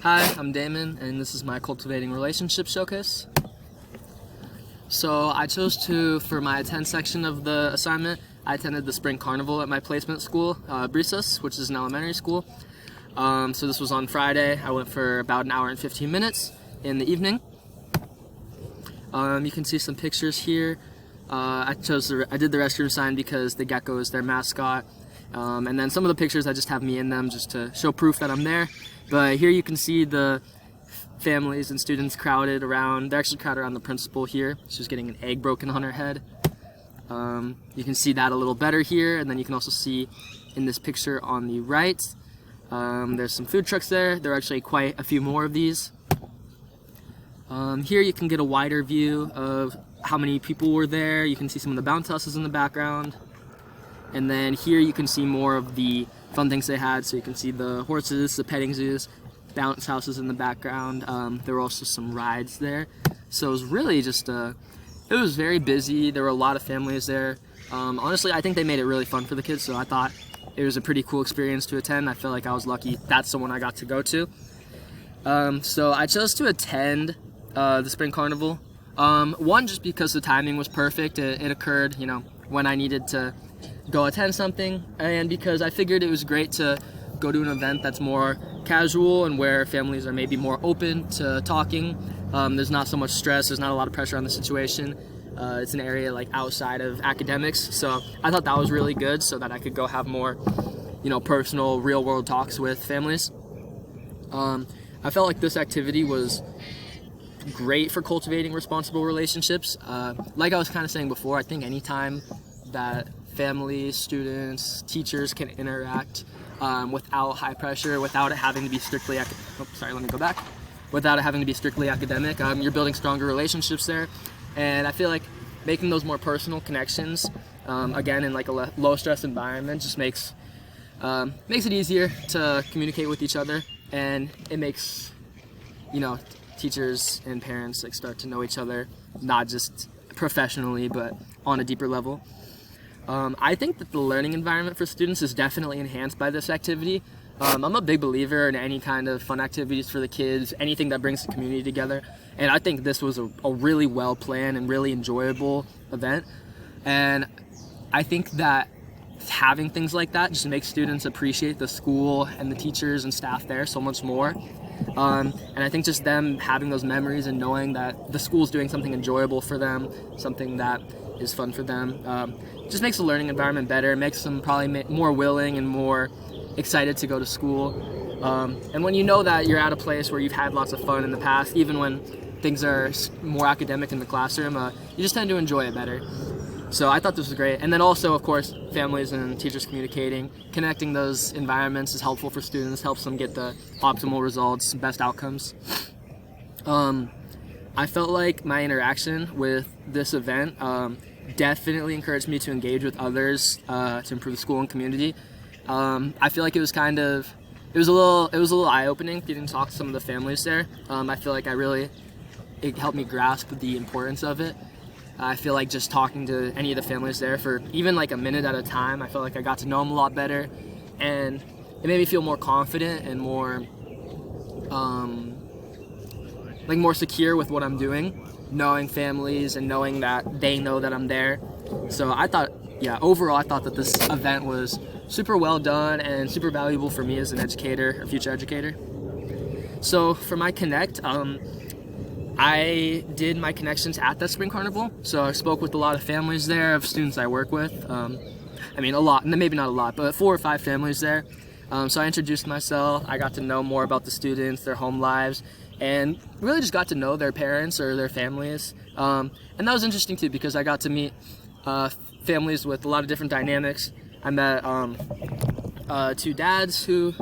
Hi, I'm Damon, and this is my Cultivating Relationship Showcase. So I chose for my attend section of the assignment, I attended the Spring Carnival at my placement school, Brisas, which is an elementary school. So this was on Friday. I went for about an hour and 15 minutes in the evening. You can see some pictures here. I did the restroom sign because the gecko is their mascot. And then some of the pictures I just have me in them just to show proof that I'm there. But here you can see the families and students crowded around. They're actually crowded around the principal here. She's getting an egg broken on her head. You can see that a little better here, and then you can also see in this picture on the right, there's some food trucks there. There are actually quite a few more of these. Here you can get a wider view of how many people were there. You can see some of the bounce houses in the background. And then here you can see more of the fun things they had. So you can see the horses, the petting zoos, bounce houses in the background. There were also some rides there. So it was really just, it was very busy. There were a lot of families there. Honestly, I think they made it really fun for the kids. So I thought it was a pretty cool experience to attend. I feel like I was lucky that's the one I got to go to. So I chose to attend the Spring Carnival. One, just because the timing was perfect. It occurred, when I needed to go attend something, and because I figured it was great to go to an event that's more casual and where families are maybe more open to talking. There's not so much stress, there's not a lot of pressure on the situation. It's an area like outside of academics, so I thought that was really good so that I could go have more, personal, real world talks with families. I felt like this activity was great for cultivating responsible relationships. Like I was kind of saying before, I think anytime that families, students, teachers can interact without high pressure, without it having to be strictly without it having to be strictly academic, you're building stronger relationships there. And I feel like making those more personal connections, again in like a low stress environment, just makes it easier to communicate with each other, and it makes teachers and parents start to know each other, not just professionally but on a deeper level. I think that the learning environment for students is definitely enhanced by this activity. I'm a big believer in any kind of fun activities for the kids, anything that brings the community together, and I think this was a really well planned and really enjoyable event. And I think that having things like that just makes students appreciate the school and the teachers and staff there so much more. And I think just them having those memories and knowing that the school's doing something enjoyable for them, something that is fun for them, just makes the learning environment better, makes them probably more willing and more excited to go to school. And when you know that you're at a place where you've had lots of fun in the past, even when things are more academic in the classroom, you just tend to enjoy it better. So I thought this was great. And then also, of course, families and teachers communicating, connecting those environments is helpful for students, helps them get the optimal results, best outcomes. I felt like my interaction with this event definitely encouraged me to engage with others to improve the school and community. I feel like it was a little eye-opening getting to talk to some of the families there. I feel like it helped me grasp the importance of it. I feel like just talking to any of the families there for even like a minute at a time, I felt like I got to know them a lot better, and it made me feel more confident and more more secure with what I'm doing, knowing families and knowing that they know that I'm there. So overall I thought that this event was super well done and super valuable for me as an educator or future educator. So for my Connect, I did my connections at that Spring Carnival. So I spoke with a lot of families there, of students I work with. A lot, maybe not a lot, but 4 or 5 families there. So I introduced myself, I got to know more about the students, their home lives, and really just got to know their parents or their families. And that was interesting too, because I got to meet families with a lot of different dynamics. I met 2 dads who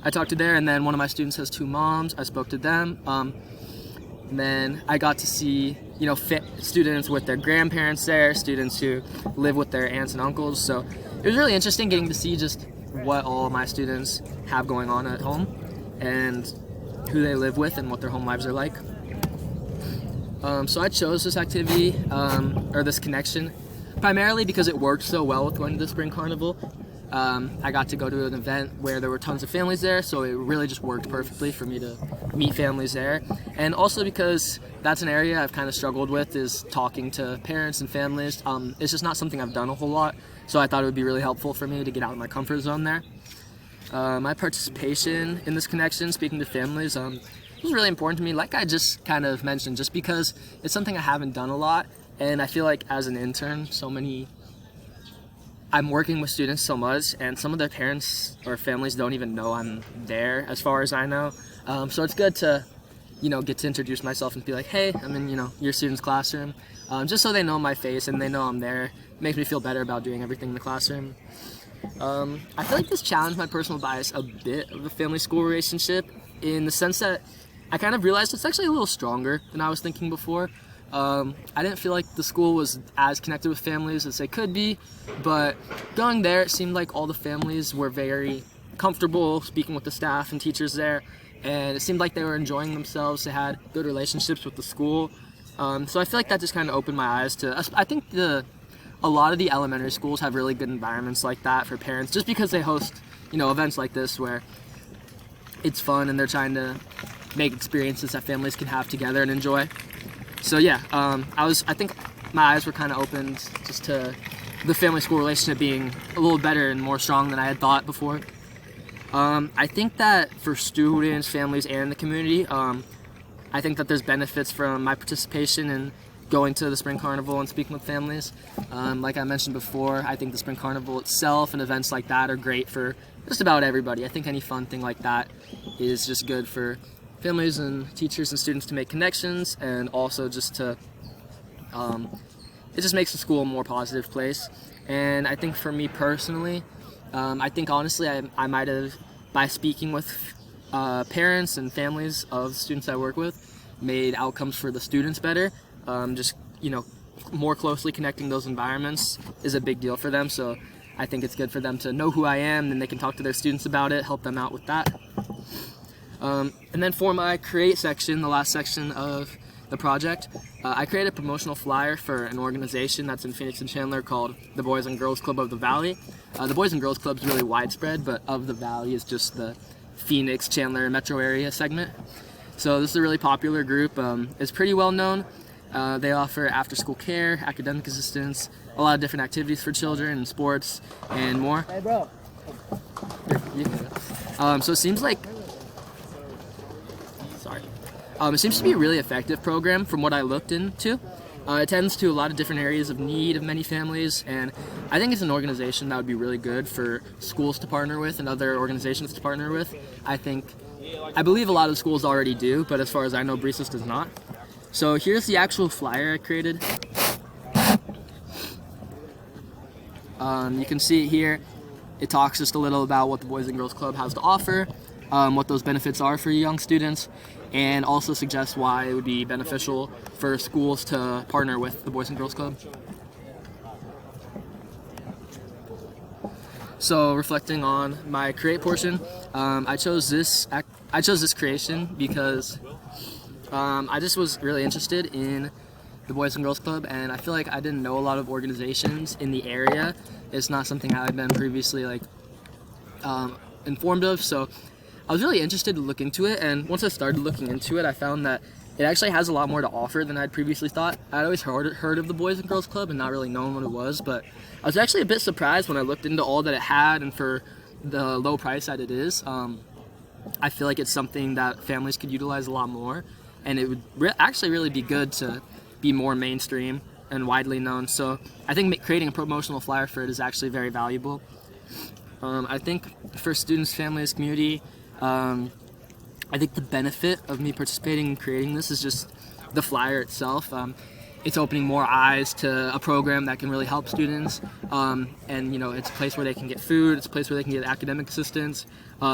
I talked to there, and then one of my students has 2 moms. I spoke to them. And then I got to see, students with their grandparents there, students who live with their aunts and uncles. So it was really interesting getting to see just what all my students have going on at home and who they live with and what their home lives are like. So I chose this activity, or this connection, primarily because it worked so well with going to the Spring Carnival. I got to go to an event where there were tons of families there, so it really just worked perfectly for me to meet families there. And also because that's an area I've kind of struggled with, is talking to parents and families. It's just not something I've done a whole lot, so I thought it would be really helpful for me to get out of my comfort zone there. My participation in this connection, speaking to families, was really important to me, like I just kind of mentioned, just because it's something I haven't done a lot, and I feel like as an intern, I'm working with students so much, and some of their parents or families don't even know I'm there, as far as I know. So it's good to, get to introduce myself and be like, hey, I'm in, your student's classroom, just so they know my face and they know I'm there. It makes me feel better about doing everything in the classroom. I feel like this challenged my personal bias a bit of the family-school relationship, in the sense that I kind of realized it's actually a little stronger than I was thinking before. I didn't feel like the school was as connected with families as they could be, but going there, it seemed like all the families were very comfortable speaking with the staff and teachers there, and it seemed like they were enjoying themselves. They had good relationships with the school. So I feel like that just kind of opened my eyes to, I think a lot of the elementary schools have really good environments like that for parents, just because they host, events like this where it's fun and they're trying to make experiences that families can have together and enjoy. So yeah, I think my eyes were kind of opened just to the family-school relationship being a little better and more strong than I had thought before. I think that for students, families, and the community, I think that there's benefits from my participation in going to the Spring Carnival and speaking with families. Like I mentioned before, I think the Spring Carnival itself and events like that are great for just about everybody. I think any fun thing like that is just good for families and teachers and students to make connections, and also just to, it just makes the school a more positive place. And I think for me personally, I think honestly I might have, by speaking with parents and families of students I work with, made outcomes for the students better. Just, more closely connecting those environments is a big deal for them, so I think it's good for them to know who I am, and they can talk to their students about it, help them out with that. And then for my create section, the last section of the project, I created a promotional flyer for an organization that's in Phoenix and Chandler called the Boys and Girls Club of the Valley. The Boys and Girls Club is really widespread, but of the Valley is just the Phoenix, Chandler, metro area segment. So this is a really popular group. It's pretty well known. They offer after-school care, academic assistance, a lot of different activities for children, and sports, and more. Hey, bro. So it seems like, it seems to be a really effective program from what I looked into. It tends to a lot of different areas of need of many families, and I think it's an organization that would be really good for schools to partner with and other organizations to partner with. I believe a lot of schools already do, but as far as I know, Breezus does not. So here's the actual flyer I created. You can see it here. It talks just a little about what the Boys and Girls Club has to offer, what those benefits are for young students, and also suggests why it would be beneficial for schools to partner with the Boys and Girls Club. So reflecting on my create portion, I chose this creation because I just was really interested in the Boys and Girls Club, and I feel like I didn't know a lot of organizations in the area. It's not something I had been previously informed of, so I was really interested to look into it, and once I started looking into it, I found that it actually has a lot more to offer than I'd previously thought. I'd always heard of the Boys and Girls Club and not really known what it was, but I was actually a bit surprised when I looked into all that it had, and for the low price that it is. I feel like it's something that families could utilize a lot more, and it would actually really be good to be more mainstream and widely known. So I think creating a promotional flyer for it is actually very valuable. I think for students, families, community, I think the benefit of me participating in creating this is just the flyer itself. It's opening more eyes to a program that can really help students, and it's a place where they can get food, it's a place where they can get academic assistance,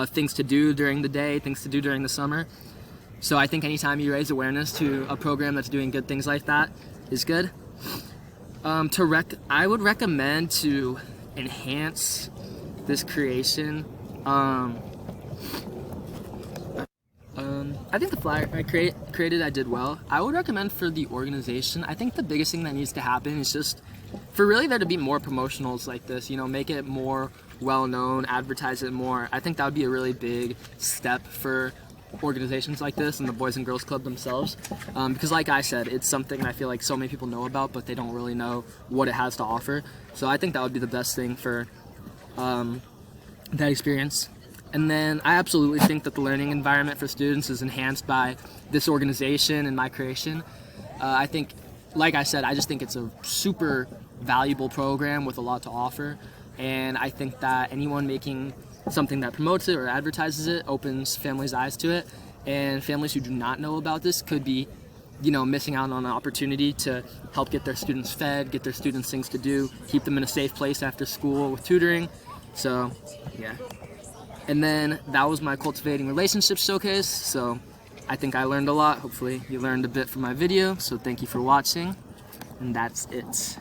things to do during the day, things to do during the summer. So I think anytime you raise awareness to a program that's doing good things like that is good. I would recommend to enhance this creation. I think the flyer I created, I did well. I would recommend for the organization, I think the biggest thing that needs to happen is just for really there to be more promotionals like this, make it more well known, advertise it more. I think that would be a really big step for organizations like this and the Boys and Girls Club themselves, because like I said, it's something I feel like so many people know about, but they don't really know what it has to offer. So I think that would be the best thing for that experience. And then I absolutely think that the learning environment for students is enhanced by this organization and my creation. I think, like I said, I just think it's a super valuable program with a lot to offer, and I think that anyone making something that promotes it or advertises it opens families' eyes to it, and families who do not know about this could be, missing out on an opportunity to help get their students fed, get their students things to do, keep them in a safe place after school with tutoring. So, yeah. And then that was my Cultivating Relationships showcase. So I think I learned a lot. Hopefully you learned a bit from my video. So thank you for watching, and that's it.